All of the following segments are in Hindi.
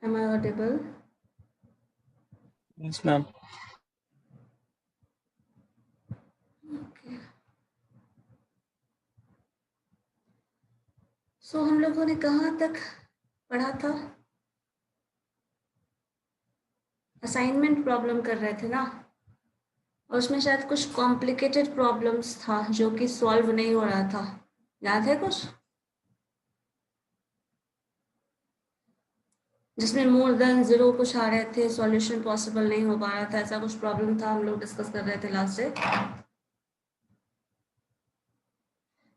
Am I audible? Yes, ma'am. Okay. So हम लोगों ने कहाँ तक पढ़ा था? असाइनमेंट प्रॉब्लम कर रहे थे ना, और उसमें शायद कुछ कॉम्प्लिकेटेड प्रॉब्लम्स था जो कि सॉल्व नहीं हो रहा था। याद है कुछ जिसमें मोर देन 0 कुछ आ रहे थे, सॉल्यूशन पॉसिबल नहीं हो पा रहा था, ऐसा कुछ प्रॉब्लम था, हम लोग डिस्कस कर रहे थे लास्ट से।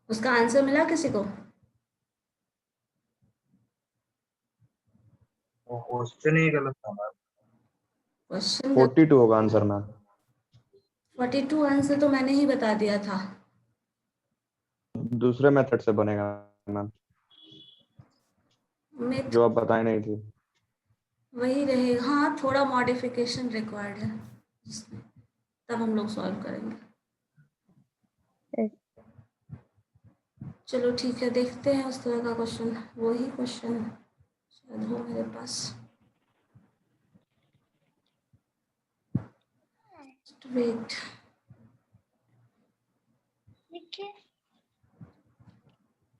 उसका आंसर मिला किसी को? क्वेश्चन ही गलत था मैम। क्वेश्चन 42 होगा आंसर मैम। 42 आंसर तो मैंने ही बता दिया था। दूसरे मेथड से बनेगा मैम, मैं जो आप बताए नहीं थी। वही रहेगा। हाँ, थोड़ा मॉडिफिकेशन रिक्वायर्ड है इसमें, तब हम लोग सॉल्व करेंगे। चलो ठीक है, देखते हैं उस तरह का क्वेश्चन। वही क्वेश्चन शायद हो मेरे पास। वेट,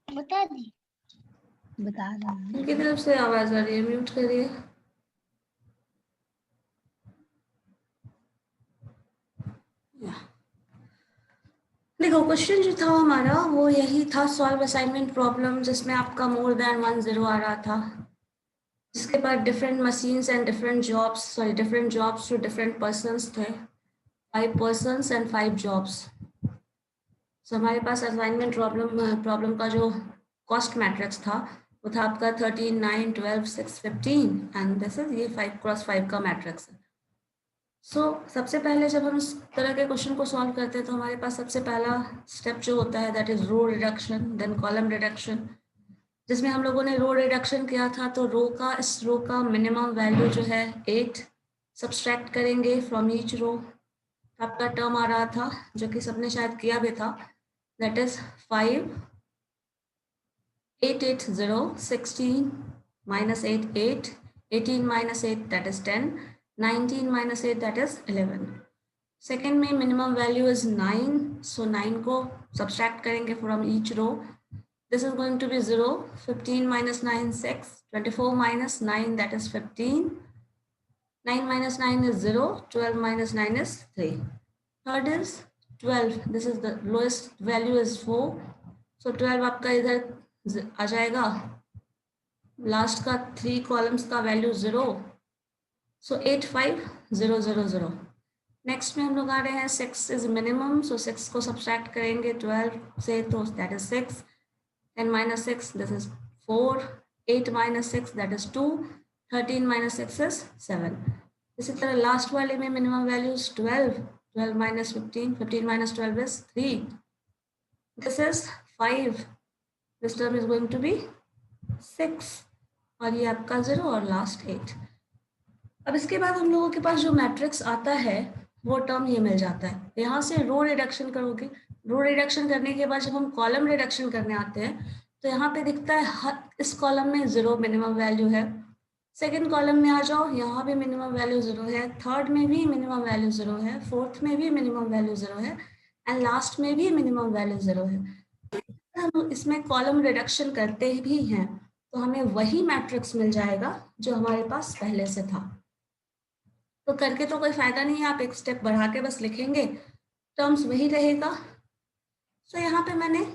बता दी, बता दो। उनकी तरफ से आवाज आ रही है, म्यूट करिए। देखो, क्वेश्चन जो था हमारा वो यही था, सॉल्व असाइनमेंट प्रॉब्लम, जिसमें आपका मोर देन 1 0 आ रहा था, जिसके बाद different machines and different jobs, sorry different jobs to different persons थे, 5 पर्सन्स एंड 5 जॉब्स। सो हमारे पास असाइनमेंट प्रॉब्लम का जो कॉस्ट मैट्रिक्स था वो था आपका 13 9 12 6 15 एंड दिस इज ये 5x5 का मैट्रिक्स है। सो सबसे पहले जब हम इस तरह के क्वेश्चन को सॉल्व करते हैं तो हमारे पास सबसे पहला स्टेप जो होता है that is row reduction, then column reduction, जिसमें हम लोगों ने रो रिडक्शन किया था। तो इस रो का मिनिमम वैल्यू जो है 8 सब्सट्रैक्ट करेंगे फ्रॉम ईच रो। आपका टर्म आ रहा था जो कि सबने शायद किया भी था, that is 5 8 8 0 16 minus 8 8 18 minus 8 that is 10 19 minus 8 that is 11। Second में मिनिमम वैल्यू इज 9, सो 9 को सब्सट्रैक्ट करेंगे from each row. This is going to be 0 15 minus 9 6 24 minus 9 that is 15 9 minus 9 is 0 12 minus 9 is 3। Third is 12, this is the lowest value is 4, सो 12 आपका इधर आ जाएगा, लास्ट का 3 कॉलम्स का वैल्यू 0, सो 8 5 0 0 0। नेक्स्ट में हम लोग आ रहे हैं 6 इज मिनिमम, सो 6 को सब्सट्रैक्ट करेंगे 12 से, तो that is 6 10 minus 6 this is 4 8 minus 6 that is 2 13 minus 6 is 7। इसी तरह लास्ट वाले में minimum value is 12 12 minus 15 15 minus 12 is 3, this is 5, this term is going to be 6 और ये आपका 0 और लास्ट 8। अब इसके बाद हम लोगों के पास जो मैट्रिक्स आता है वो टर्म ये मिल जाता है। यहाँ से रो रिडक्शन करोगे, रो रिडक्शन करने के बाद जब हम कॉलम रिडक्शन करने आते हैं तो यहाँ पे दिखता है इस कॉलम में 0 मिनिमम वैल्यू है, सेकेंड कॉलम में आ जाओ, यहाँ भी मिनिमम वैल्यू 0 है, थर्ड में भी मिनिमम वैल्यू 0 है, फोर्थ में भी मिनिमम वैल्यू 0 है एंड लास्ट में भी मिनिमम वैल्यू 0 है। हम इसमें कॉलम रिडक्शन करते भी हैं तो हमें वही मैट्रिक्स मिल जाएगा जो हमारे पास पहले से था। तो करके तो कोई फायदा नहीं है, आप एक स्टेप बढ़ा के बस लिखेंगे, टर्म्स वही रहेगा। सो यहाँ पे मैंने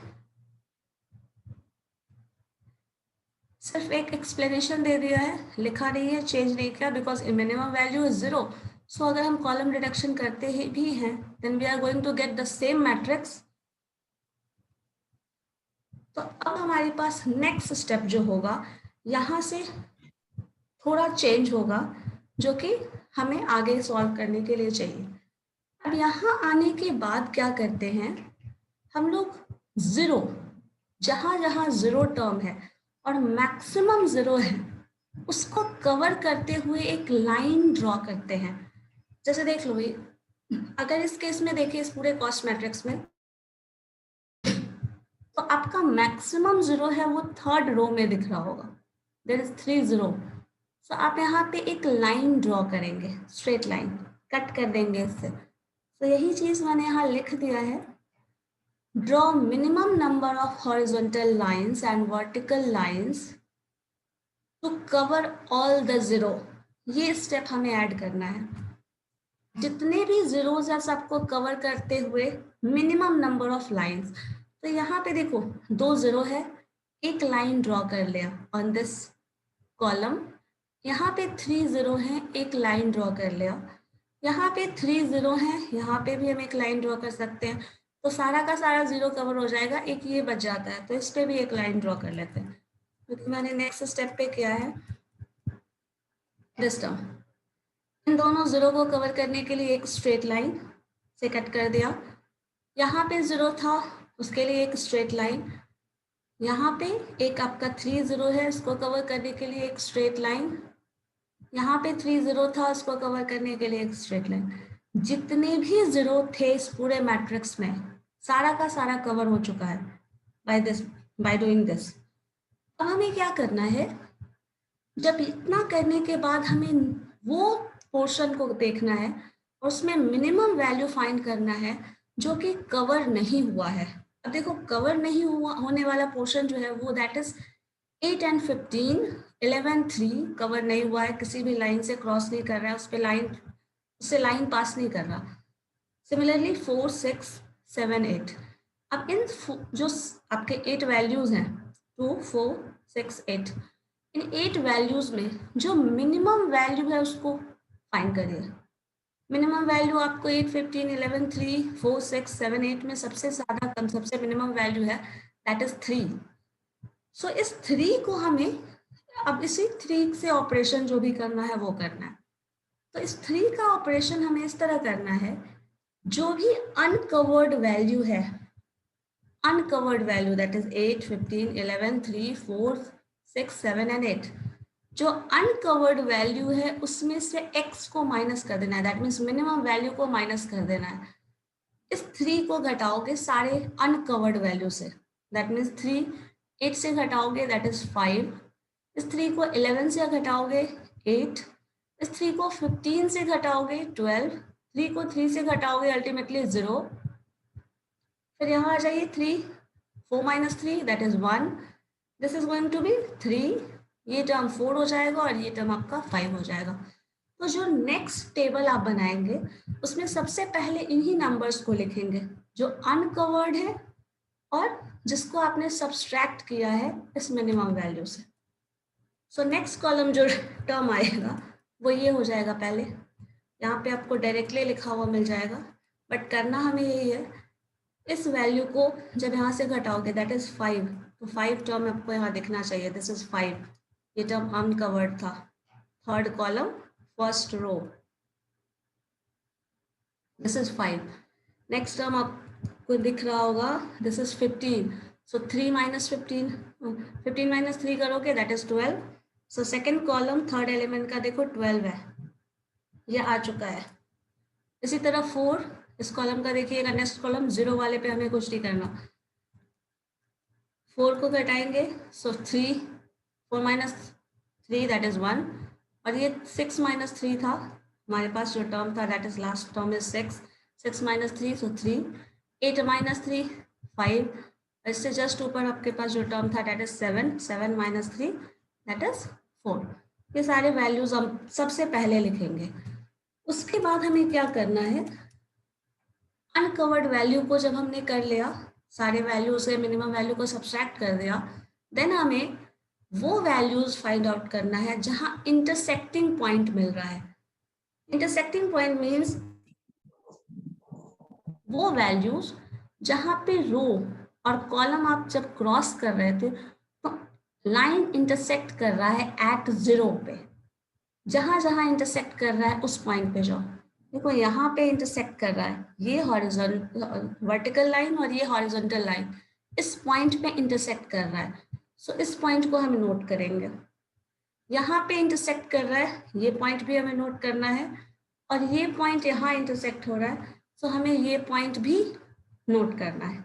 सिर्फ एक एक्सप्लेनेशन दे दिया है, लिखा नहीं है, चेंज नहीं किया, because minimum value is 0। So अगर हम कॉलम रिडक्शन करते ही भी हैं then we are going to get the same matrix. तो अब हमारे पास नेक्स्ट स्टेप जो होगा यहाँ से थोड़ा चेंज होगा, जो कि हमें आगे सॉल्व करने के लिए चाहिए। अब यहाँ आने के बाद क्या करते हैं हम लोग, 0 जहाँ जहाँ 0 टर्म है और मैक्सिमम 0 है उसको कवर करते हुए एक लाइन ड्रॉ करते हैं। जैसे देख लो, अगर इस केस में देखिए, इस पूरे कॉस्ट मैट्रिक्स में तो आपका मैक्सिमम 0 है वो थर्ड रो में दिख रहा होगा, देयर इज 3 0, सो आप यहाँ पे एक लाइन ड्रॉ करेंगे, स्ट्रेट लाइन कट कर देंगे इससे। तो यही चीज मैंने यहाँ लिख दिया है, draw minimum number of horizontal lines and vertical lines to cover all the zero. ये स्टेप हमें ऐड करना है, जितने भी जीरोस है सबको कवर करते हुए मिनिमम नंबर ऑफ लाइंस। तो यहाँ पे देखो 2 जीरो है, एक लाइन ड्रॉ कर लिया ऑन दिस कॉलम। यहाँ पे 3 जीरो है, एक लाइन ड्रॉ कर लिया। यहाँ पे 3 जीरो है, यहाँ पे भी हम एक लाइन ड्रॉ कर सकते हैं। तो सारा का सारा जीरो कवर हो जाएगा, एक ये बच जाता है, तो इस पे भी एक लाइन ड्रॉ कर लेते हैं। क्योंकि मैंने नेक्स्ट स्टेप पे किया है दिस टर्म। इन दोनों जीरो को कवर करने के लिए एक स्ट्रेट लाइन से कट कर दिया। यहाँ पे जीरो था, उसके लिए एक स्ट्रेट लाइन। यहाँ पे एक आपका 3 जीरो है, इसको कवर करने के लिए एक स्ट्रेट लाइन। यहाँ पे 3 जीरो था, इसको कवर करने के लिए एक स्ट्रेट लाइन। जितने भी जीरो थे इस पूरे मैट्रिक्स में, सारा का सारा कवर हो चुका है बाय डूइंग दिस। अब हमें क्या करना है, जब इतना करने के बाद हमें वो पोर्शन को देखना है और उसमें मिनिमम वैल्यू फाइंड करना है जो कि कवर नहीं हुआ है। अब देखो कवर नहीं हुआ होने वाला पोर्शन जो है वो दैट इज 8 and 15, 11, 3 कवर नहीं हुआ है, किसी भी लाइन से क्रॉस नहीं कर रहा है, उससे लाइन पास नहीं कर रहा। सिमिलरली 4, 6, 7, 8। अब इन जो आपके 8 वैल्यूज हैं 2, 4, 6, 8, इन 8 वैल्यूज में जो मिनिमम वैल्यू है उसको फाइंड करिए। मिनिमम वैल्यू आपको 8, 15, 11, 3, 4, 6, 7, 8 में सबसे ज्यादा कम सबसे मिनिमम वैल्यू है दैट इज 3। सो इस 3 को हमें अब इसी 3 से ऑपरेशन जो भी करना है वो करना है। तो इस 3 का ऑपरेशन हमें इस तरह करना है, जो भी अनकवर्ड वैल्यू है, uncovered value that is 8, 15, 11, 3, 4, 6, 7 and 8, जो अनकवर्ड वैल्यू है उसमें से x को माइनस कर देना है, दैट मीन्स मिनिमम वैल्यू को माइनस कर देना है। इस 3 को घटाओगे सारे अनकवर्ड वैल्यू से, दैट मीन्स 3 8 से घटाओगे दैट इज 5, इस 3 को 11 से घटाओगे 8, इस 3 को 15 से घटाओगे 12, 3 को 3 से घटाओगे अल्टीमेटली 0। फिर यहाँ आ जाइए 3, 4 minus 3 that is 1, this is going to be 3, ये टर्म 4 हो जाएगा और ये टर्म आपका 5 हो जाएगा। तो जो नेक्स्ट टेबल आप बनाएंगे उसमें सबसे पहले इन्हीं नंबर्स को लिखेंगे जो अनकवर्ड है और जिसको आपने सब्सट्रैक्ट किया है इस मिनिमम वैल्यू से। सो नेक्स्ट कॉलम जो टर्म आएगा वो ये हो जाएगा। पहले यहाँ पे आपको डायरेक्टली लिखा हुआ मिल जाएगा, बट करना हमें यही है, इस वैल्यू को जब यहाँ से घटाओगे दैट इज 5, तो 5 टर्म आपको यहाँ दिखना चाहिए, दिस इज 5, ये टर्म अनकवर्ड था। Third column first row, this is 5। Next term आपको दिख रहा होगा, this is 15, so 3 minus 15, 15 minus 3 करोगे that is 12। So second column third element का देखो 12 है, ये आ चुका है। इसी तरह 4 इस कॉलम का देखिएगा, नेक्स्ट कॉलम 0 वाले पे हमें कुछ नहीं करना, 4 को घटाएंगे सो 3, 4 minus 3 दैट इज 1, और ये 6 minus 3 था हमारे पास जो टर्म था that is last term is 6, 6 minus 3 so 3, 8 minus 3 5, इससे जस्ट ऊपर आपके पास जो टर्म था that is 7, 7 minus 3 that is 4। ये सारे वैल्यूज हम सबसे पहले लिखेंगे। उसके बाद हमें क्या करना है, अनकवर्ड वैल्यू को जब हमने कर लिया, सारे वैल्यू से मिनिमम वैल्यू को सब्सट्रैक्ट कर दिया, देन हमें वो वैल्यूज फाइंड आउट करना है जहां इंटरसेक्टिंग पॉइंट मिल रहा है। इंटरसेक्टिंग पॉइंट मीन्स वो वैल्यूज जहां पे रो और कॉलम आप जब क्रॉस कर रहे थे तो लाइन इंटरसेक्ट कर रहा है एट 0 पे, जहां जहां इंटरसेक्ट कर रहा है उस पॉइंट पे जाओ। देखो यहाँ पे इंटरसेक्ट कर रहा है, ये हॉरिजॉन्टल वर्टिकल लाइन और ये हॉरिजॉन्टल लाइन इस पॉइंट पे इंटरसेक्ट कर रहा है, सो इस पॉइंट को हम नोट करेंगे। यहाँ पे इंटरसेक्ट कर रहा है, ये पॉइंट भी हमें नोट करना है, और ये पॉइंट यहाँ इंटरसेक्ट हो रहा है, सो हमें ये पॉइंट भी नोट करना है।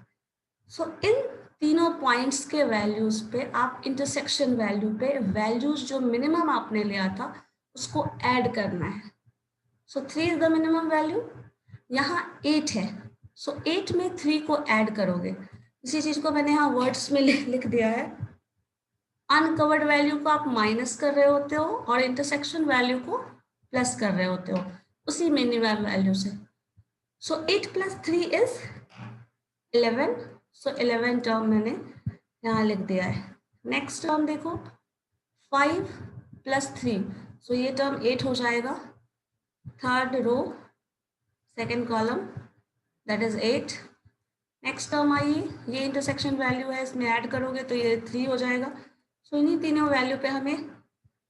सो इन तीनों पॉइंट्स के वैल्यूज पे आप इंटरसेक्शन वैल्यू पे वैल्यूज जो मिनिमम आपने लिया था उसको ऐड करना है। सो 3 इज द मिनिमम वैल्यू, यहाँ 8 है, सो 8 में 3 को ऐड करोगे। इसी चीज को मैंने यहाँ वर्ड्स में लिख दिया है। अनकवर्ड वैल्यू को आप माइनस कर रहे होते हो और इंटरसेक्शन वैल्यू को प्लस कर रहे होते हो उसी मिनिमम वैल्यू से। सो 8 + 3 इज 11। सो 11 टर्म मैंने यहाँ लिख दिया है। नेक्स्ट टर्म देखो 5 + 3, सो ये टर्म 8 हो जाएगा। Third row second column that is 8। Next term आइए, ये इंटरसेक्शन वैल्यू है, इसमें ऐड करोगे तो ये 3 हो जाएगा। सो इन्हीं तीनों वैल्यू पे हमें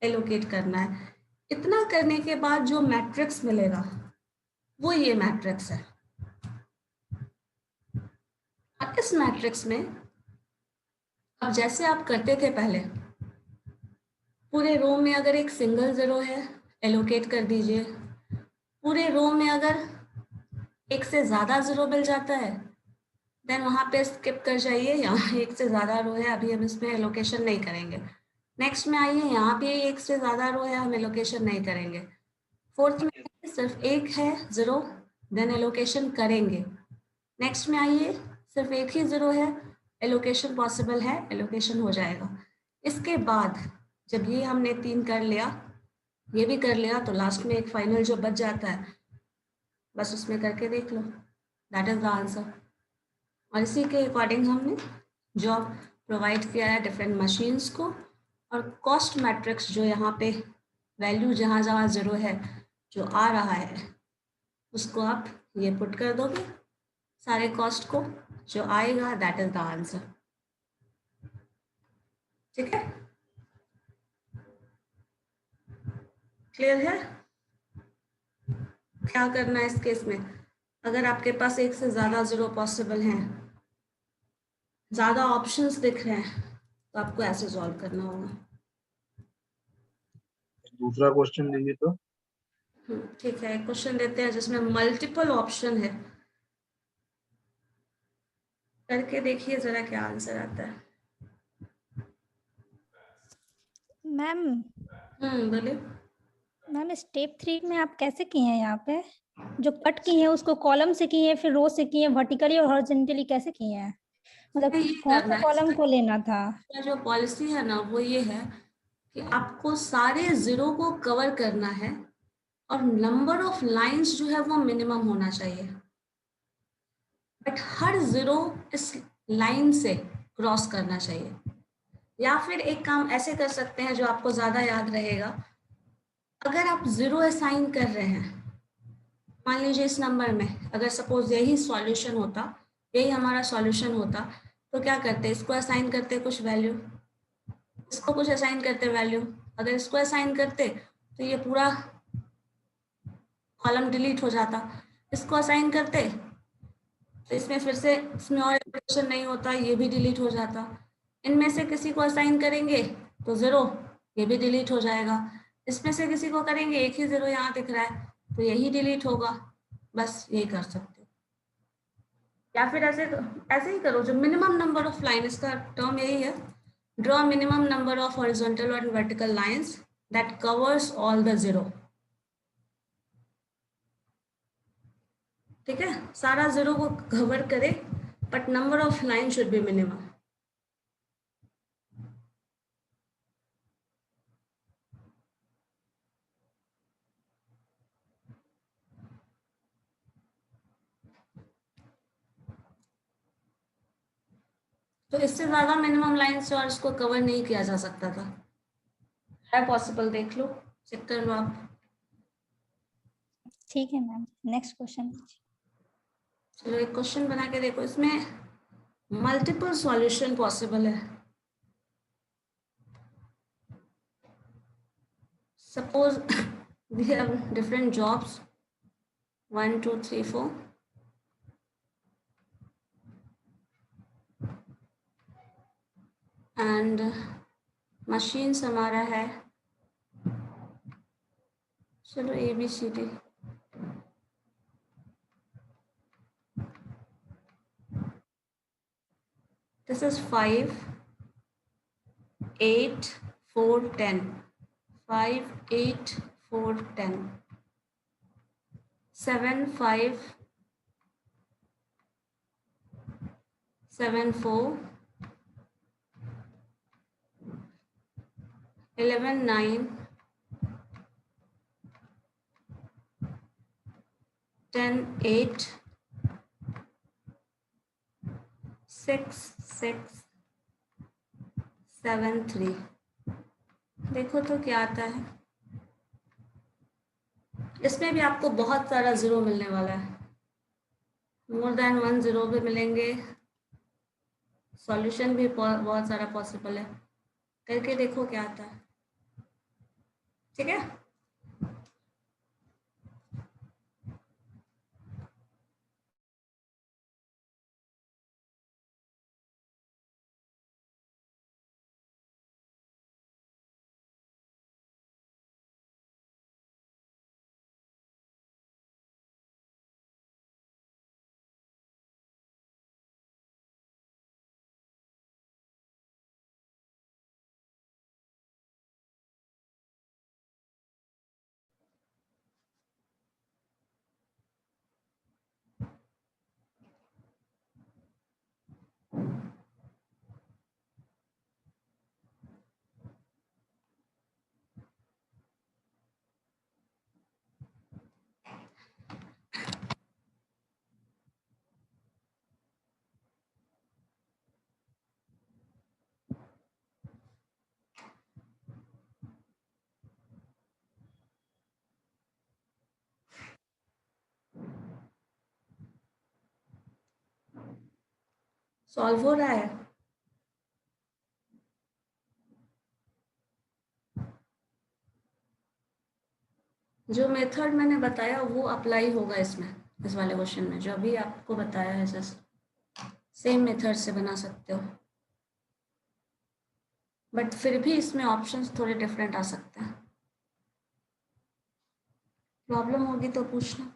एलोकेट करना है। इतना करने के बाद जो मैट्रिक्स मिलेगा वो ये मैट्रिक्स है। और इस मैट्रिक्स में अब जैसे आप करते थे पहले, पूरे रो में अगर एक सिंगल जीरो है एलोकेट कर दीजिए। पूरे रो में अगर एक से ज़्यादा जीरो मिल जाता है देन वहाँ पे स्किप कर जाइए, यहाँ एक से ज़्यादा रो है, अभी हम इसमें एलोकेशन नहीं करेंगे। नेक्स्ट में आइए, यहाँ पे एक से ज़्यादा रो है, हम एलोकेशन नहीं करेंगे। फोर्थ में सिर्फ एक है जीरो, देन एलोकेशन करेंगे। नेक्स्ट में आइए, सिर्फ एक ही जीरो है, एलोकेशन पॉसिबल है, एलोकेशन हो जाएगा। इसके बाद जब ये हमने 3 कर लिया, ये भी कर लिया, तो लास्ट में एक फाइनल जो बच जाता है बस उसमें करके देख लो, दैट इज द आंसर। और इसी के अकॉर्डिंग हमने जॉब प्रोवाइड किया है डिफरेंट मशीन्स को। और कॉस्ट मैट्रिक्स जो यहाँ पे वैल्यू जहाँ जहाँ जीरो है जो आ रहा है उसको आप ये पुट कर दोगे, सारे कॉस्ट को, जो आएगा दैट इज द आंसर। ठीक है, क्लियर है? क्या करना है इस केस में, अगर आपके पास एक से ज़्यादा जीरो पॉसिबल हैं, ज़्यादा ऑप्शंस दिख रहे हैं, तो आपको ऐसे सॉल्व करना होगा। दूसरा क्वेश्चन दीजिए तो। ठीक है, एक क्वेश्चन देते हैं जिसमें मल्टीपल ऑप्शन है, करके देखिए जरा क्या आंसर आता है। मैम बोलिए। मैम स्टेप 3 में आप कैसे किए हैं? यहाँ पे जो कट की है उसको कॉलम से किए हैं, फिर रो से किए हैं, वर्टिकली और हॉरिजॉन्टली कैसे किए हैं? मतलब ये कौन करना सा है, कॉलम को लेना था? इसका जो पॉलिसी है ना वो ये है कि आपको सारे जीरो को कवर करना है और नंबर ऑफ लाइंस जो है वो मिनिमम होना चाहिए, बट हर जीरो इस लाइन से क्रॉस करना चाहिए। या फिर एक काम ऐसे कर सकते हैं जो आपको ज्यादा याद रहेगा, अगर आप जीरो असाइन कर रहे हैं, मान लीजिए इस नंबर में अगर सपोज यही सॉल्यूशन होता, यही हमारा सॉल्यूशन होता, तो क्या करते, इसको असाइन करते कुछ वैल्यू, इसको कुछ असाइन करते वैल्यू। अगर इसको असाइन करते तो ये पूरा कॉलम डिलीट हो जाता, इसको असाइन करते तो इसमें फिर से इसमें और ऑपरेशन नहीं होता, ये भी डिलीट हो जाता। इनमें से किसी को असाइन करेंगे तो जीरो, ये भी डिलीट हो जाएगा। इसमें से किसी को करेंगे, एक ही जीरो यहाँ दिख रहा है तो यही डिलीट होगा। बस यही कर सकते हो, या फिर ऐसे ही करो, जो मिनिमम नंबर ऑफ लाइन, इसका टर्म यही है, draw minimum number of horizontal और vertical lines that covers all the zero. ठीक है, सारा जीरो को कवर करे but number of line should be minimum. तो इससे ज्यादा मिनिमम लाइन से और इसको कवर नहीं किया जा सकता था, है पॉसिबल, देख लो, चेक कर लो आप। ठीक है मैम, नेक्स्ट क्वेश्चन। चलो एक क्वेश्चन बना के देखो, इसमें मल्टीपल सॉल्यूशन पॉसिबल है। Suppose we have different jobs 1 2 3 4, and machines हमारा है, चलो ABCD। This is 5, 8, 4, 10. 5, 8, 4, 10. 7, 5, 7, 4. 11, 9. 10, 8. 6, 6. 7, 3. देखो तो क्या आता है। इसमें भी आपको बहुत सारा जीरो मिलने वाला है, मोर देन 1 जीरो भी मिलेंगे। सॉल्यूशन भी बहुत सारा पॉसिबल है, करके देखो क्या आता है। ठीक है, सॉल्व हो रहा है। जो मेथड मैंने बताया वो अप्लाई होगा इसमें, इस वाले क्वेश्चन में जो अभी आपको बताया है, ऐसा सेम मेथड से बना सकते हो, बट फिर भी इसमें ऑप्शंस थोड़े डिफरेंट आ सकते हैं। प्रॉब्लम होगी तो पूछना।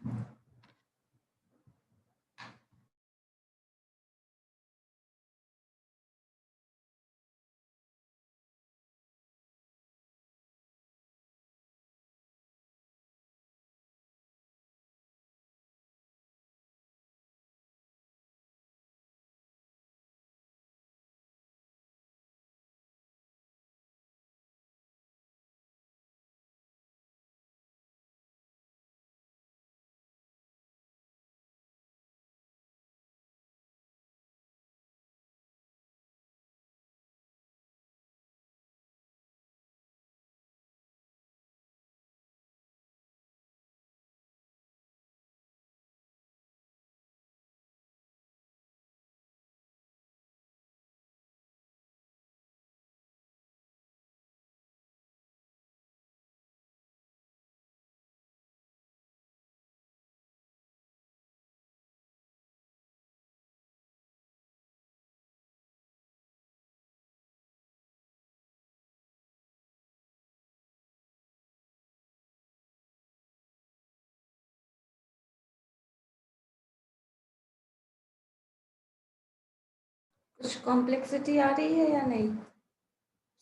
कुछ कॉम्प्लेक्सिटी आ रही है या नहीं?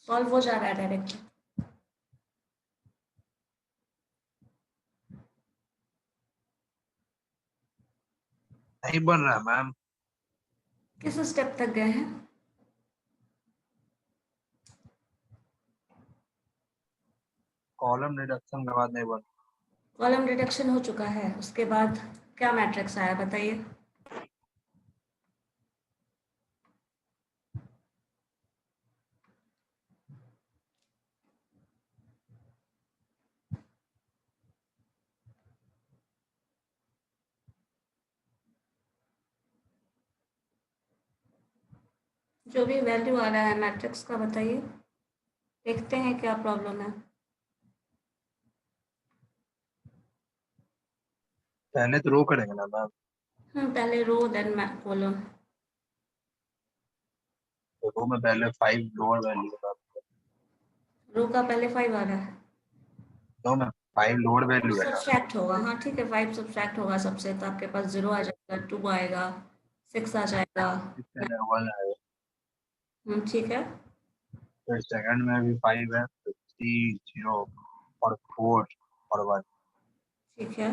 सॉल्व हो जा रहा है डायरेक्ट? नहीं बन रहा मैम। किस स्टेप तक गए हैं? कॉलम रिडक्शन के बाद नहीं बन। कॉलम डिडक्शन हो चुका है, उसके बाद क्या मैट्रिक्स आया बताइए। जो भी वैल्यू आ रहा है मैट्रिक्स का बताइए, देखते हैं क्या प्रॉब्लम है। पहले तो रो करेंगे ना मैम। पहले रो देन कॉलम। तो रो में पहले 5 लोअर वैल्यू का। रो का पहले 5 आ रहा है, तो मैम 5 लोअर वैल्यू है। सब्सट्रैक्ट होगा। हाँ ठीक है, 5 सब्सट्रैक्ट होगा सबसे, तो आपके पास 0 आ जाएगा, 2 आएगा, 6 आ जाएगा, 1 आएगा। ठीक है। फिर सेकंड में भी 5 है, 3 0 और 4 और 1। ठीक है।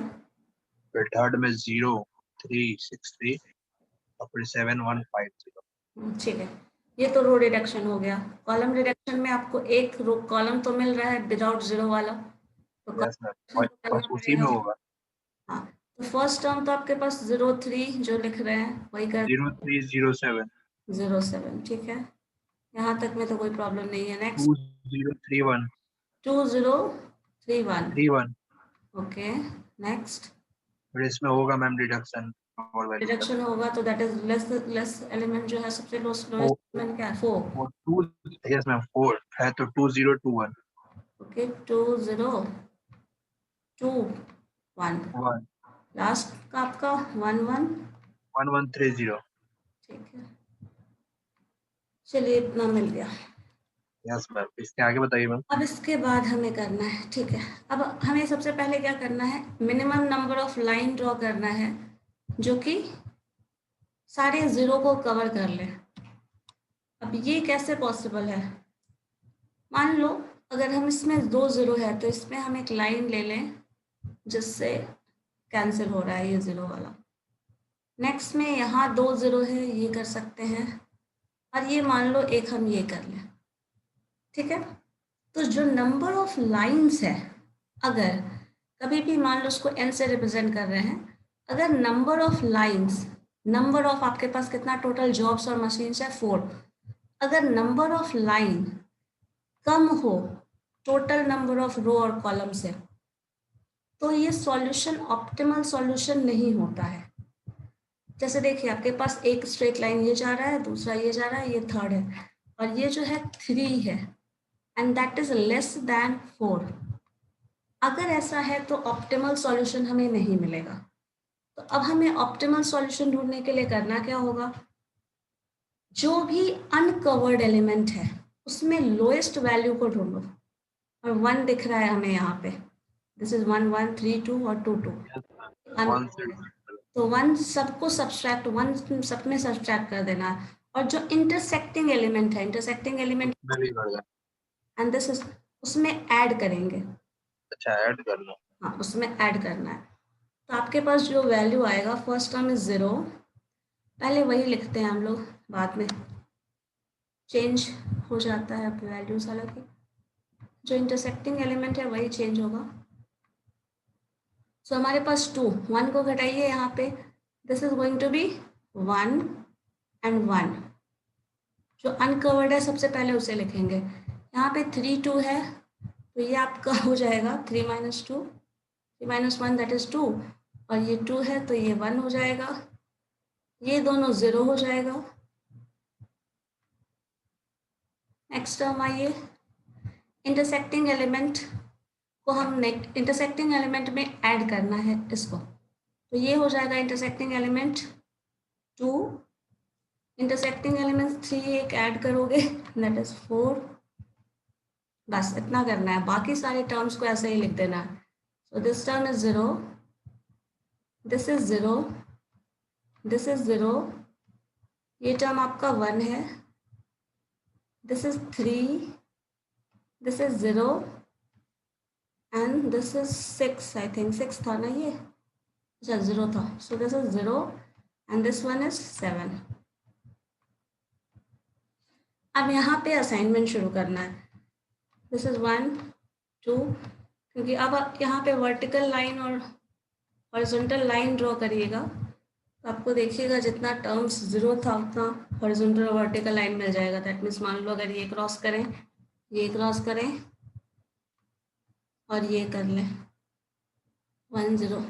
फिर थर्ड में 0 3 6 3 और फिर 7 1 5 0। ठीक है, ये तो रो रिडक्शन हो गया। कॉलम रिडक्शन में आपको एक रो कॉलम तो मिल रहा है विदाउट जीरो वाला, तो यस मैम, column करना बस उसी में पड़ेगा। होगा। हाँ, तो फर्स्ट टर्म तो आपके पास 0 3 जो लिख रहे हैं वही कर 0 3 0 7 0 7। ठीक है, यहाँ तक में तो कोई प्रॉब्लम नहीं है। 2 नेक्स्ट 0 3 1 2 0 3 1। 3 1। ओके, नेक्स्ट फिर इसमें होगा मैम रिडक्शन और वैल्यू का। रिडक्शन होगा तो दैट इज लेस एलिमेंट जो है सबसे लोएस्ट एलिमेंट क्या है 4। और 2 यस मैम 4 है तो 2 0 2 1 ओके, 2 0 2 1। 1 लास्ट का आपका 1 1। 1 1 3 0। ठीक है, चलिए इतना मिल गया। यस मैम, इसके आगे बताइए मैम। अब इसके बाद हमें करना है, ठीक है, अब हमें सबसे पहले क्या करना है, minimum number of line draw करना है जो कि सारे जीरो को कवर कर ले। अब ये कैसे पॉसिबल है, मान लो अगर हम इसमें 2 जीरो है तो इसमें हम एक लाइन ले लें जिससे कैंसिल हो रहा है ये जीरो वाला। नेक्स्ट में यहाँ 2 जीरो है, ये कर सकते हैं, और ये मान लो एक हम ये कर लें। ठीक है, तो जो नंबर ऑफ लाइंस है, अगर कभी भी मान लो उसको n से रिप्रेजेंट कर रहे हैं, अगर number of lines, number of आपके पास कितना टोटल जॉब्स और मशीन्स है 4, अगर नंबर ऑफ लाइन कम हो टोटल नंबर ऑफ रो और कॉलम से, तो ये सॉल्यूशन ऑप्टिमल सॉल्यूशन नहीं होता है। जैसे देखिए आपके पास एक स्ट्रेट लाइन ये जा रहा है, दूसरा ये जा रहा है, ये थर्ड है, और ये जो है 3 है, and that is less than 4। अगर ऐसा है तो ऑप्टिमल सॉल्यूशन हमें नहीं मिलेगा। तो अब हमें ऑप्टिमल सॉल्यूशन ढूंढने के लिए करना क्या होगा, जो भी अनकवर्ड एलिमेंट है उसमें लोएस्ट वैल्यू को ढूंढो, और 1 दिख रहा है हमें यहाँ पे, दिस इज 1 1 3 2 और 2 2। 1 से तो 1 सबको सब्सट्रैक्ट, 1 सब में सब्सट्रैक्ट कर देना है, और जो इंटरसेक्टिंग एलिमेंट है, इंटरसेक्टिंग एलिमेंट मैं भी कर दें। एंड दिस इज उसमें ऐड करेंगे। अच्छा, ऐड कर लो। हाँ, उसमें ऐड करना है। तो आपके पास जो वैल्यू आएगा, फर्स्ट टर्म इज 0, पहले वही लिखते हैं हम लोग, बाद में चेंज हो जाता है वैल्यूज, हालांकि जो इंटरसेक्टिंग एलिमेंट है वही चेंज होगा। सो हमारे पास 2, 1 को घटाइए यहाँ पे, this is going to be 1 and 1। जो अनकवर्ड है सबसे पहले उसे लिखेंगे। यहाँ पे 3 2 है, तो ये आपका हो जाएगा 3 - 2, 3 - 1 दैट इज 2, और ये 2 है तो ये 1 हो जाएगा, ये दोनों 0 हो जाएगा। नेक्स्ट टर्म आइए, इंटरसेक्टिंग एलिमेंट को हम इंटरसेक्टिंग एलिमेंट में ऐड करना है इसको, तो ये हो जाएगा इंटरसेक्टिंग एलिमेंट 2, इंटरसेक्टिंग एलिमेंट 3 एक ऐड करोगे दैट इज 4। बस इतना करना है, बाकी सारे टर्म्स को ऐसे ही लिख देना है। So this term is 0, this is 0, this is 0, ये टर्म आपका 1 है, this is 3, this is 0, and this is 6, I think 6 था ना ये, अच्छा 0 था, सो this is 0 and this one is 7। अब यहाँ पे असाइनमेंट शुरू करना है, दिस इज 1 2, क्योंकि अब आप यहाँ पे वर्टिकल लाइन और हॉरिजॉन्टल लाइन ड्रॉ करिएगा, तो आपको देखिएगा जितना टर्म्स 0 था उतना हॉरिजॉन्टल और वर्टिकल लाइन मिल जाएगा। दैट मीन्स मान लो अगर ये क्रॉस करें, ये क्रॉस करें और ये कर लें 1 0,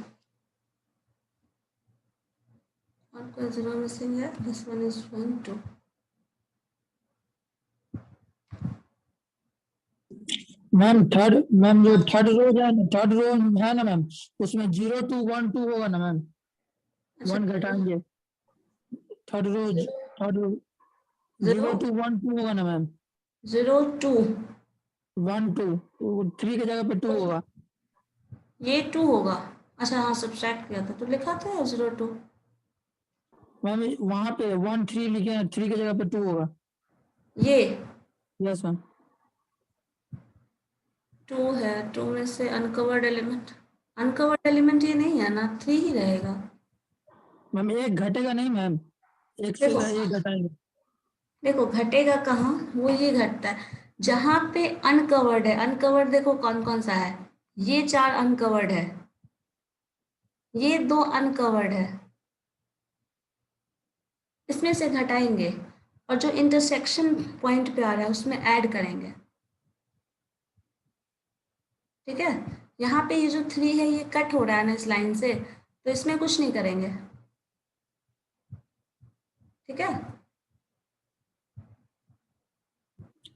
और कोई 0 मिसिंग है, दिस वन इज 1 2। मैम जो थर्ड रो है ना मैम, उसमें 0 2 1 2 होगा ना मैम, 1 घटाएंगे, थर्ड रो 0 2 1 2 होगा ना मैम, 0 2 1 2, 3 की जगह पे 2 होगा। ये 2 होगा, अच्छा हाँ सब्सट्रैक्ट किया था तो लिखा था 0 2। मैम वहाँ पे 1 3 लिखे हैं, 3 की जगह पे 2 होगा। ये यस मैम। 2 है, 2 में से अनकवर्ड एलिमेंट ये नहीं है ना, 3 ही रहेगा। मैम एक घटेगा नहीं मैम, एक से देखो एक घटाएंगे। देखो घटेगा कहाँ, वो ये घटता है जहां पे अनकवर्ड है। अनकवर्ड देखो कौन कौन सा है, ये 4 अनकवर्ड है, ये 2 अनकवर्ड है, इसमें से घटाएंगे और जो इंटरसेक्शन पॉइंट पे आ रहा है उसमें ऐड करेंगे। ठीक है, यहाँ पे ये जो 3 है ये कट हो रहा है ना इस लाइन से, तो इसमें कुछ नहीं करेंगे। ठीक है,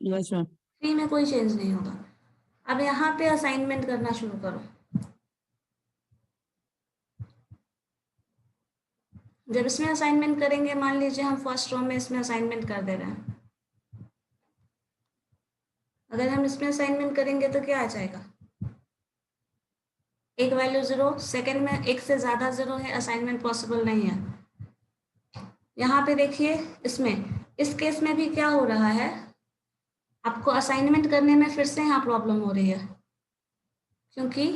यस मैम। 3 में कोई चेंज नहीं होगा। अब यहाँ पे असाइनमेंट करना शुरू करो। जब इसमें असाइनमेंट करेंगे, मान लीजिए हम फर्स्ट रो में इसमें असाइनमेंट कर दे रहे हैं, अगर हम इसमें असाइनमेंट करेंगे तो क्या आ जाएगा, एक वैल्यू 0, सेकंड में एक से ज्यादा 0 है, असाइनमेंट पॉसिबल नहीं है। यहाँ पे देखिए इसमें, इस केस में भी क्या हो रहा है, आपको असाइनमेंट करने में फिर से यहाँ प्रॉब्लम हो रही है, क्योंकि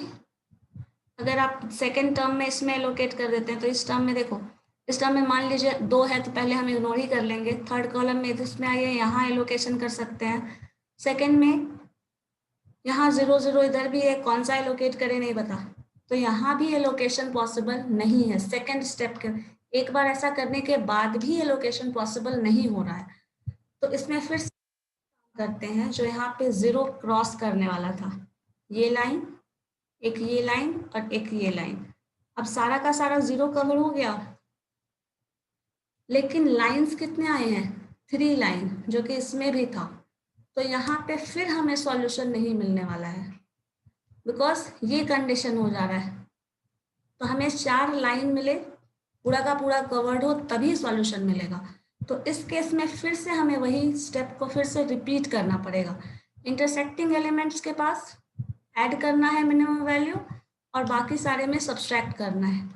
अगर आप सेकेंड टर्म में इसमें एलोकेट कर देते हैं तो इस टर्म में देखो, इस टर्म में मान लीजिए 2 है तो पहले हम इग्नोर ही कर लेंगे, थर्ड कॉलम में इसमें आइए यहाँ एलोकेशन कर सकते हैं, सेकेंड में यहाँ 0 0 इधर भी है, कौन सा एलोकेट करें नहीं बता, तो यहाँ भी एलोकेशन पॉसिबल नहीं है। सेकेंड स्टेप के एक बार ऐसा करने के बाद भी एलोकेशन पॉसिबल नहीं हो रहा है, तो इसमें फिर से करते हैं जो यहाँ पे 0 क्रॉस करने वाला था, ये लाइन, एक ये लाइन और एक ये लाइन। अब सारा का सारा 0 कवर हो गया, लेकिन लाइंस कितने आए हैं, 3 लाइन, जो कि इसमें भी था, तो यहाँ पे फिर हमें सॉल्यूशन नहीं मिलने वाला है, बिकॉज ये कंडीशन हो जा रहा है। तो हमें 4 लाइन मिले, पूरा का पूरा कवर्ड हो, तभी सॉल्यूशन मिलेगा। तो इस केस में फिर से हमें वही स्टेप को फिर से रिपीट करना पड़ेगा। इंटरसेक्टिंग एलिमेंट्स के पास ऐड करना है मिनिमम वैल्यू और बाकी सारे में सब्सट्रैक्ट करना है।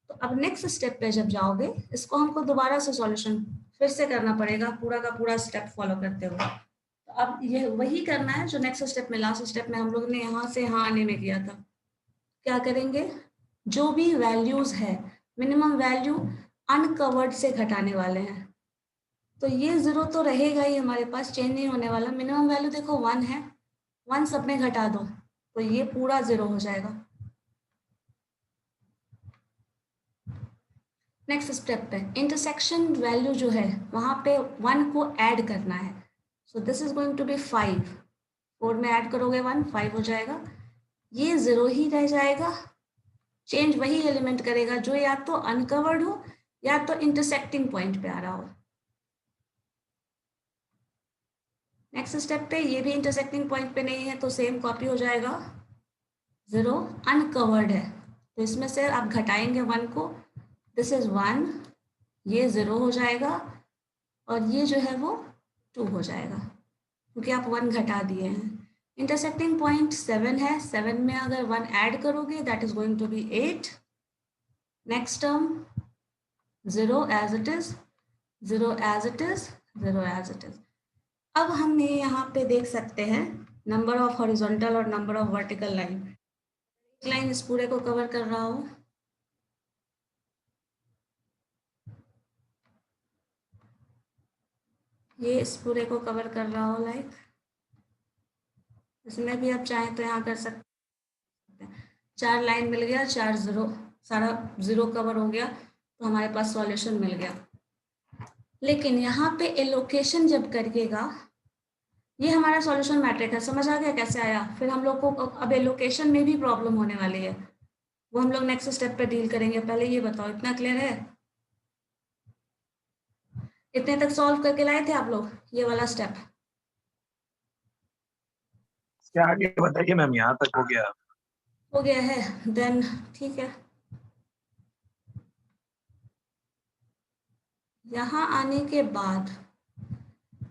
तो अब नेक्स्ट स्टेप पे जब जाओगे, इसको हमको दोबारा से सॉल्यूशन फिर से करना पड़ेगा, पूरा का पूरा स्टेप फॉलो करते हुए। तो अब ये वही करना है जो नेक्स्ट स्टेप में, लास्ट स्टेप में हम लोग ने यहाँ से यहाँ आने में किया था। क्या करेंगे, जो भी वैल्यूज है मिनिमम वैल्यू अनकवर्ड से घटाने वाले हैं। तो ये 0 तो रहेगा ही हमारे पास, चेंज नहीं होने वाला। मिनिमम वैल्यू देखो 1 है, 1 सब में घटा दो तो ये पूरा 0 हो जाएगा। नेक्स्ट स्टेप पे इंटरसेक्शन वैल्यू जो है वहां पे 1 को ऐड करना है। So this is going to be 5, 4 में ऐड करोगे 1, 5 हो जाएगा। ये 0 ही रह जाएगा, चेंज वही एलिमेंट करेगा जो या तो अनकवर्ड हो या तो इंटरसेक्टिंग पॉइंट पे आ रहा हो। नेक्स्ट स्टेप पे ये भी इंटरसेक्टिंग पॉइंट पे नहीं है तो सेम कॉपी हो जाएगा, 0 अनकवर्ड है तो इसमें से आप घटाएंगे 1 को, दिस इज 1, ये 0 हो जाएगा और ये जो है वो 2 हो जाएगा क्योंकि आप 1 घटा दिए हैं। इंटरसेक्टिंग पॉइंट 7 है, 7 में अगर 1 ऐड करोगे that is going to be 8। Next term 0 as it is, 0 as it is, 0 as it is. अब हम ये यहाँ पे देख सकते हैं नंबर ऑफ हॉरिजॉन्टल और नंबर ऑफ वर्टिकल लाइन। एक लाइन इस पूरे को कवर कर रहा हो, ये इस पूरे को कवर कर रहा हो, लाइक इसमें भी आप चाहें तो यहाँ कर सकते हैं। 4 लाइन मिल गया, 4 0, सारा 0 कवर हो गया तो हमारे पास सॉल्यूशन मिल गया। लेकिन यहाँ पे एलोकेशन जब करिएगा, ये हमारा सॉल्यूशन मैट्रिक है, समझ आ गया कैसे आया। फिर हम लोग को अब एलोकेशन में भी प्रॉब्लम होने वाली है, वो हम लोग नेक्स्ट स्टेप पे डील करेंगे। पहले ये बताओ इतना क्लियर है, इतने तक सॉल्व करके लाए थे आप लोग ये वाला स्टेप? क्या आगे बताइए मैम, यहाँ तक हो गया। हो गया है, देन ठीक है। यहाँ आने के बाद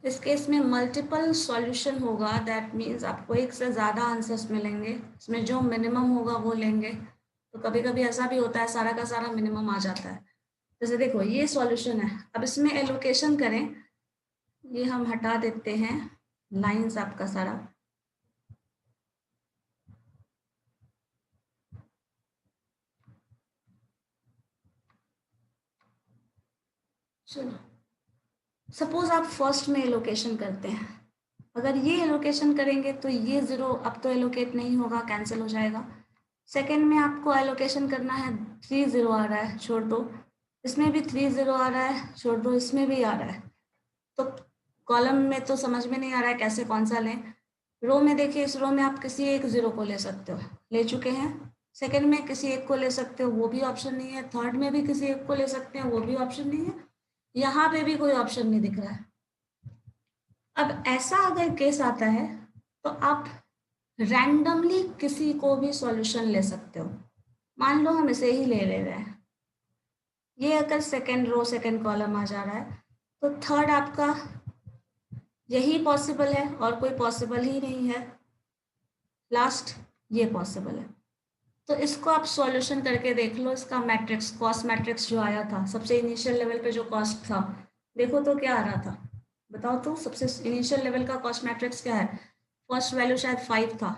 इस केस में मल्टीपल सॉल्यूशन होगा, दैट मीन्स आपको एक से ज़्यादा आंसर्स मिलेंगे, इसमें जो मिनिमम होगा वो लेंगे। तो कभी कभी ऐसा भी होता है सारा का सारा मिनिमम आ जाता है। जैसे देखो ये सॉल्यूशन है, अब इसमें एलोकेशन करें, ये हम हटा देते हैं लाइंस आपका सारा। चलो, सपोज आप फर्स्ट में एलोकेशन करते हैं, अगर ये एलोकेशन करेंगे तो ये 0 अब तो एलोकेट नहीं होगा, कैंसिल हो जाएगा। सेकेंड में आपको एलोकेशन करना है, 3 0 आ रहा है, छोड़ दो। इसमें भी 3 0 आ रहा है, छोड़ दो। इसमें भी आ रहा है। तो कॉलम में तो समझ में नहीं आ रहा है कैसे कौन सा लें। रो में देखिए, इस रो में आप किसी एक 0 को ले सकते हो, ले चुके हैं। सेकेंड में किसी एक को ले सकते हो, वो भी ऑप्शन नहीं है। थर्ड में भी किसी एक को ले सकते हैं, वो भी ऑप्शन नहीं है। यहाँ पे भी कोई ऑप्शन नहीं दिख रहा है। अब ऐसा अगर केस आता है तो आप रैंडमली किसी को भी सॉल्यूशन ले सकते हो। मान लो हम इसे ही ले रहे हैं, ये अगर सेकेंड रो सेकेंड कॉलम आ जा रहा है तो थर्ड आपका यही पॉसिबल है और कोई पॉसिबल ही नहीं है। लास्ट ये पॉसिबल है। तो इसको आप सॉल्यूशन करके देख लो। इसका मैट्रिक्स, कॉस्ट मैट्रिक्स जो आया था सबसे इनिशियल लेवल पे, जो कॉस्ट था, देखो तो क्या आ रहा था, बताओ तो। सबसे इनिशियल लेवल का कॉस्ट मैट्रिक्स क्या है? फर्स्ट वैल्यू शायद 5 था।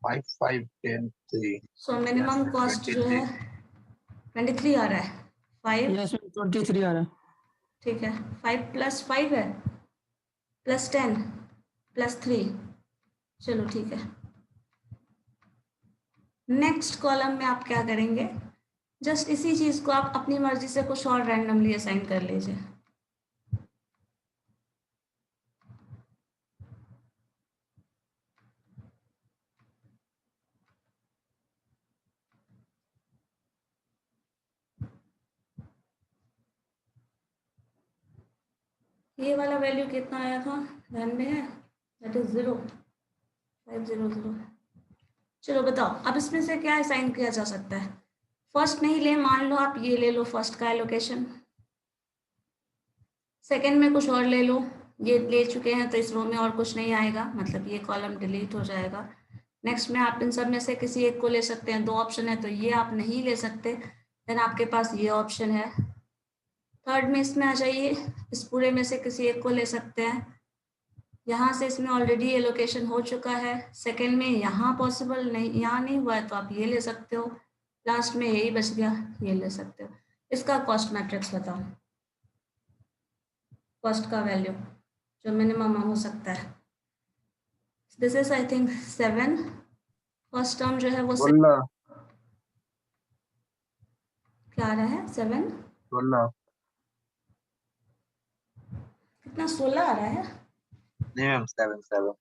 5 5 10 3। सो मिनिमम कॉस्ट जो है 23 आ रहा है। 5, यस मैम 23 आ रहा है। ठीक है। 5 + 5 है, +10 +3, चलो ठीक है। नेक्स्ट कॉलम में आप क्या करेंगे, जस्ट इसी चीज को आप अपनी मर्जी से कुछ और रैंडमली असाइन कर लीजिए। ये वाला वैल्यू कितना आया था, ध्यान में है? That is 0, 5 0 0। चलो बताओ, अब इसमें से क्या असाइन किया जा सकता है? फर्स्ट नहीं ले, मान लो आप ये ले लो फर्स्ट का एलोकेशन। सेकेंड में कुछ और ले लो, ये ले चुके हैं तो इस रो में और कुछ नहीं आएगा, मतलब ये कॉलम डिलीट हो जाएगा। नेक्स्ट में आप इन सब में से किसी एक को ले सकते हैं, 2 ऑप्शन है तो ये आप नहीं ले सकते, देन आपके पास ये ऑप्शन है। थर्ड में इसमें आ जाइए, इस पूरे में से किसी एक को ले सकते हैं। यहाँ से इसमें ऑलरेडी एलोकेशन हो चुका है। सेकेंड में यहाँ पॉसिबल नहीं, यहाँ नहीं हुआ है तो आप ये ले सकते हो। लास्ट में यही बच गया, ये ले सकते हो। इसका कॉस्ट मैट्रिक्स बताओ, कॉस्ट का वैल्यू जो मिनिमम हो सकता है। This is I think 7। First term जो है वो 16 क्या आ रहा है, 7 16 कितना, 16 आ रहा है। नहीं मैम 7 7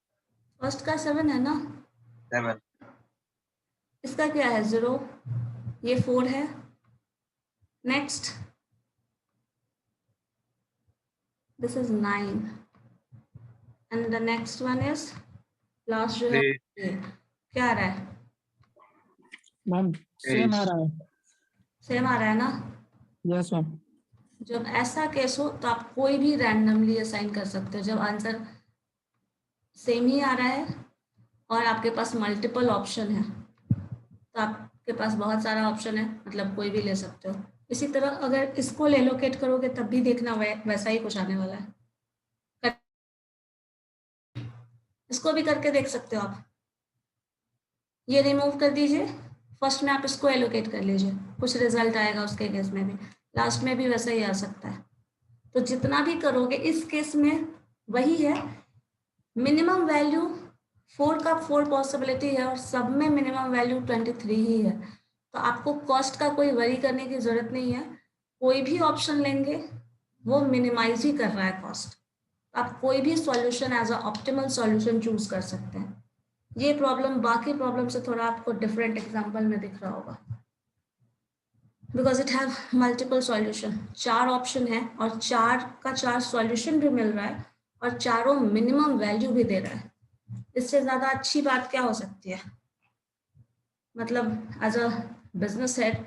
फर्स्ट का 7 है ना, 7। इसका क्या है, 0, ये 4 है। Next this is 9 and the next one is last जो है 3 ये क्या आ रहा है, मैम सेम आ रहा है। सेम आ रहा है ना। Yes ma'am. जब ऐसा केस हो तो आप कोई भी रैंडमली असाइन कर सकते हो। जब आंसर सेम ही आ रहा है और आपके पास मल्टीपल ऑप्शन है तो आपके पास बहुत सारा ऑप्शन है, मतलब कोई भी ले सकते हो। इसी तरह अगर इसको एलोकेट करोगे तब भी देखना वैसा ही कुछ आने वाला है। इसको भी करके देख सकते हो आप। ये रिमूव कर दीजिए, फर्स्ट में आप इसको एलोकेट कर लीजिए, कुछ रिजल्ट आएगा उसके केस में भी, लास्ट में भी वैसा ही आ सकता है। तो जितना भी करोगे इस केस में वही है, मिनिमम वैल्यू 4 का 4 पॉसिबिलिटी है और सब में मिनिमम वैल्यू 23 ही है। तो आपको कॉस्ट का कोई वरी करने की जरूरत नहीं है। कोई भी ऑप्शन लेंगे वो मिनिमाइज ही कर रहा है कॉस्ट। आप कोई भी solution as a optimal solution choose कर सकते हैं। ये प्रॉब्लम बाकी प्रॉब्लम से थोड़ा आपको डिफरेंट एग्जांपल में दिख रहा होगा, because it have multiple solution. 4 option है और 4 का 4 सॉल्यूशन भी मिल रहा है और चारों मिनिमम वैल्यू भी दे रहा है। इससे ज्यादा अच्छी बात क्या हो सकती है? मतलब एज अ बिजनेस हेड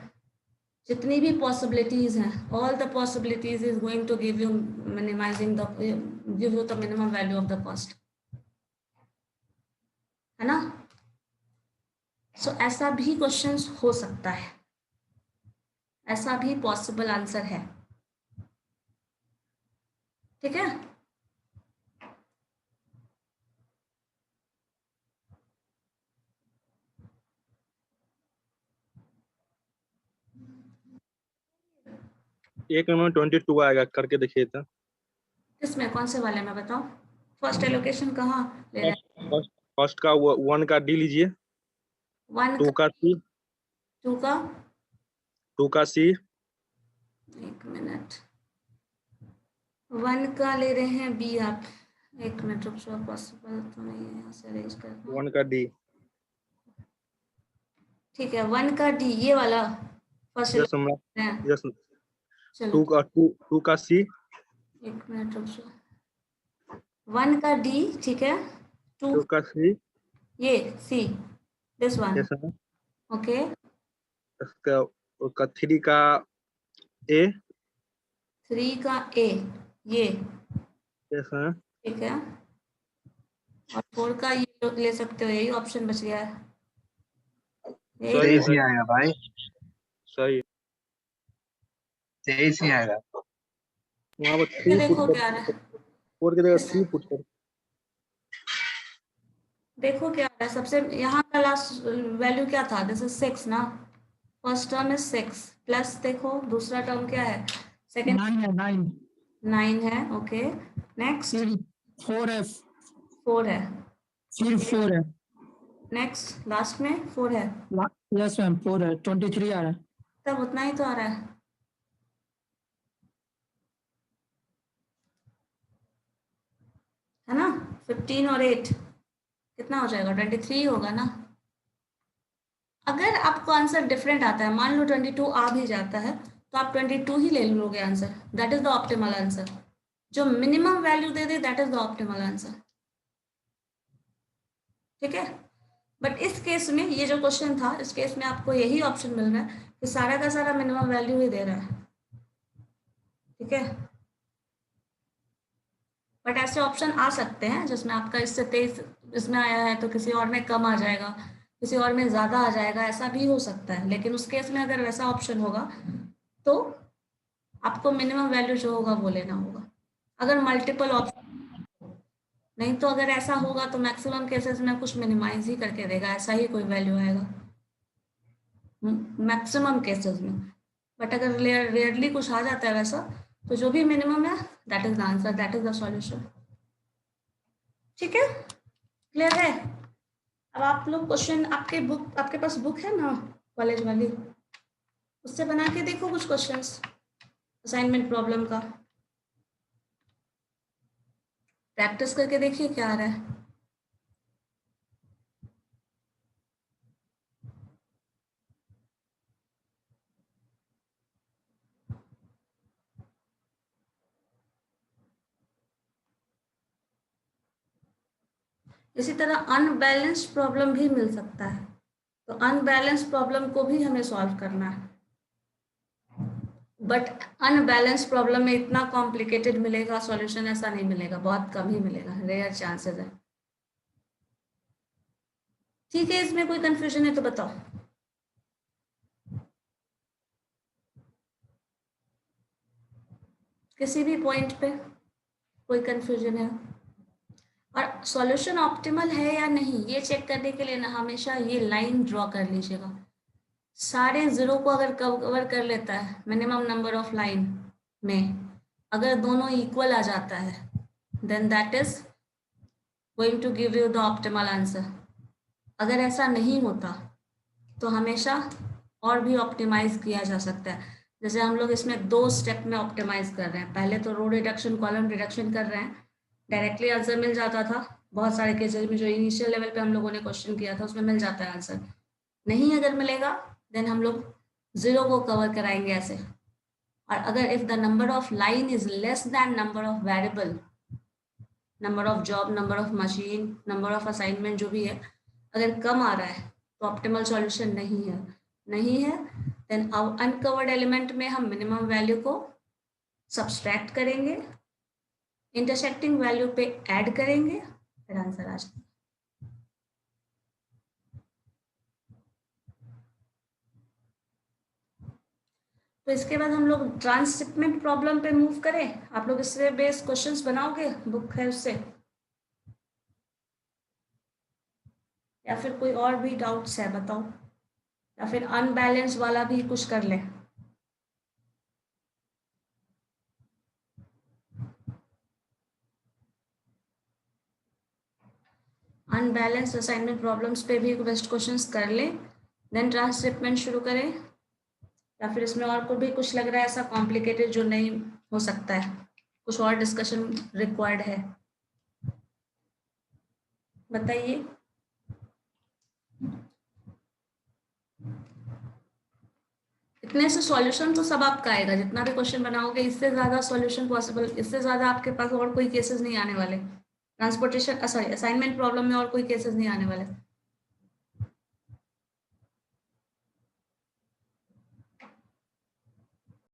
जितनी भी पॉसिबिलिटीज हैं, all the possibilities is going to give you minimising the, give you the minimum value of the cost, है ना। सो ऐसा भी क्वेश्चंस हो सकता है, ऐसा भी पॉसिबल आंसर है। ठीक है। एक में 22 आएगा, करके देखिए तो। किसमें, कौन से वाले में बताओ? फर्स्ट एलोकेशन कहाँ ले रहे हैं? फर्स्ट का 1 का डी लीजिए, 1 2 का सी, 2 का 2 का सी, 1 मिनट, 1 का ले रहे हैं बी आप। 1 मिनट रुक जाओ, पॉसिबल तो नहीं है यहाँ से अरेंज करना। 1 का डी। ठीक है, 1 का डी, ये वाला फर्स्ट यस एलोकेशन। यस। चलो 2 का सी, 1 मिनट रुक जाओ। 1 का डी, ठीक है। 2 2 का सी, ये C, this one, yes sir. Okay. उसका 3 का ए, 3 का ए, ये, यस सर। ठीक है। और 4 का ये लोग ले सकते हो, यही ऑप्शन बच गया है। यही- सही 23 ही आएगा भाई, सही। 23 ही आएगा। वहाँ पर ये 3 देखो पुट क्या आ रहा है, 4 की जगह 3 पुट कर। देखो क्या आ रहा है। सबसे यहाँ का लास्ट वैल्यू क्या था? दिस इज 6 ना, फर्स्ट टर्म इज 6 प्लस, देखो दूसरा टर्म क्या है, सेकंड 9 है, 9 9 है, ओके। नेक्स्ट फिर 4 है, 4 है, फिर 4 है। नेक्स्ट लास्ट में 4 है, यस मैम 4 है, 23 आ रहा है। तब उतना ही तो आ रहा है ना। 15 और 8 कितना हो जाएगा? 23 होगा ना। अगर आपको आंसर डिफरेंट आता है, मान लो 22 आ भी जाता है, तो आप 22 ही ले लोगे answer, that is the optimal answer. जो मिनिमम वैल्यू दे दे, that is the optimal answer, ठीक है। बट इस केस में, ये जो क्वेश्चन था, इस केस में आपको यही ऑप्शन मिल रहा है कि सारा का सारा मिनिमम वैल्यू ही दे रहा है, ठीक है। बट ऐसे ऑप्शन आ सकते हैं जिसमें आपका इससे 23 इसमें आया है तो किसी और में कम आ जाएगा, किसी और में ज़्यादा आ जाएगा, ऐसा भी हो सकता है। लेकिन उस केस में अगर वैसा ऑप्शन होगा तो आपको मिनिमम वैल्यू जो होगा वो लेना होगा, अगर मल्टीपल ऑप्शन। नहीं तो अगर ऐसा होगा तो मैक्सिमम केसेस में कुछ मिनिमाइज ही करके देगा, ऐसा ही कोई वैल्यू आएगा मैक्सिमम केसेस में। बट अगर रेयरली कुछ आ जाता है वैसा, तो जो भी मिनिमम है, that is the answer, that is the solution, ठीक है। क्लियर है? अब आप लोग क्वेश्चन, आपके पास बुक है ना कॉलेज वाली, उससे बना के देखो कुछ क्वेश्चंस असाइनमेंट प्रॉब्लम का, प्रैक्टिस करके देखिए क्या आ रहा है। इसी तरह अनबैलेंस्ड प्रॉब्लम भी मिल सकता है, तो अनबैलेंस्ड प्रॉब्लम को भी हमें सॉल्व करना है। बट अनबैलेंस्ड प्रॉब्लम में इतना कॉम्प्लिकेटेड मिलेगा सॉल्यूशन, ऐसा नहीं मिलेगा, बहुत कम ही मिलेगा, रेयर चांसेस है, ठीक है। इसमें कोई कंफ्यूजन है तो बताओ। किसी भी पॉइंट पे कोई कंफ्यूजन है? और सॉल्यूशन ऑप्टिमल है या नहीं, ये चेक करने के लिए ना हमेशा ये लाइन ड्रॉ कर लीजिएगा। सारे जीरो को अगर कवर कर लेता है मिनिमम नंबर ऑफ लाइन में, अगर दोनों इक्वल आ जाता है, then that is going to give you the optimal answer. अगर ऐसा नहीं होता तो हमेशा और भी ऑप्टिमाइज किया जा सकता है। जैसे हम लोग इसमें 2 स्टेप में ऑप्टिमाइज कर रहे हैं, पहले तो रो रिडक्शन कॉलम रिडक्शन कर रहे हैं, डायरेक्टली आंसर मिल जाता था। बहुत सारे केसेस में जो इनिशियल लेवल पे हम लोगों ने क्वेश्चन किया था उसमें मिल जाता है आंसर। नहीं अगर मिलेगा देन हम लोग जीरो को कवर कराएंगे ऐसे। और अगर if the number of line is less than number of variable, number of job, number of machine, number of assignment जो भी है, अगर कम आ रहा है तो ऑप्टिमल सॉल्यूशन नहीं है। नहीं है देन अनकवर्ड एलिमेंट में हम मिनिमम वैल्यू को सब्सट्रैक्ट करेंगे, इंटरसेक्टिंग वैल्यू पे ऐड करेंगे, फिर आंसर आ जाएगा। तो इसके बाद हम लोग ट्रांसशिपमेंट प्रॉब्लम पे मूव करें। आप लोग इससे बेस्ड क्वेश्चंस बनाओगे, बुक है उससे, या फिर कोई और भी डाउट्स है बताओ, या फिर अनबैलेंस वाला भी कुछ कर लें। अनबैलेंस असाइनमेंट प्रॉब्लम्स पे भी बेस्ट क्वेश्चंस कर लें, देन ट्रांसशिपमेंट शुरू करें, या फिर इसमें और को भी कुछ लग रहा है ऐसा कॉम्प्लिकेटेड जो नहीं हो सकता है, कुछ और डिस्कशन रिक्वायर्ड है, बताइए। इतने से सॉल्यूशन तो सब आपका आएगा, जितना भी क्वेश्चन बनाओगे इससे ज्यादा सॉल्यूशन पॉसिबल, इससे ज्यादा आपके पास और कोई केसेस नहीं आने वाले, ट्रांसपोर्टेशन सॉरी असाइनमेंट प्रॉब्लम में और कोई केसेस नहीं आने वाले।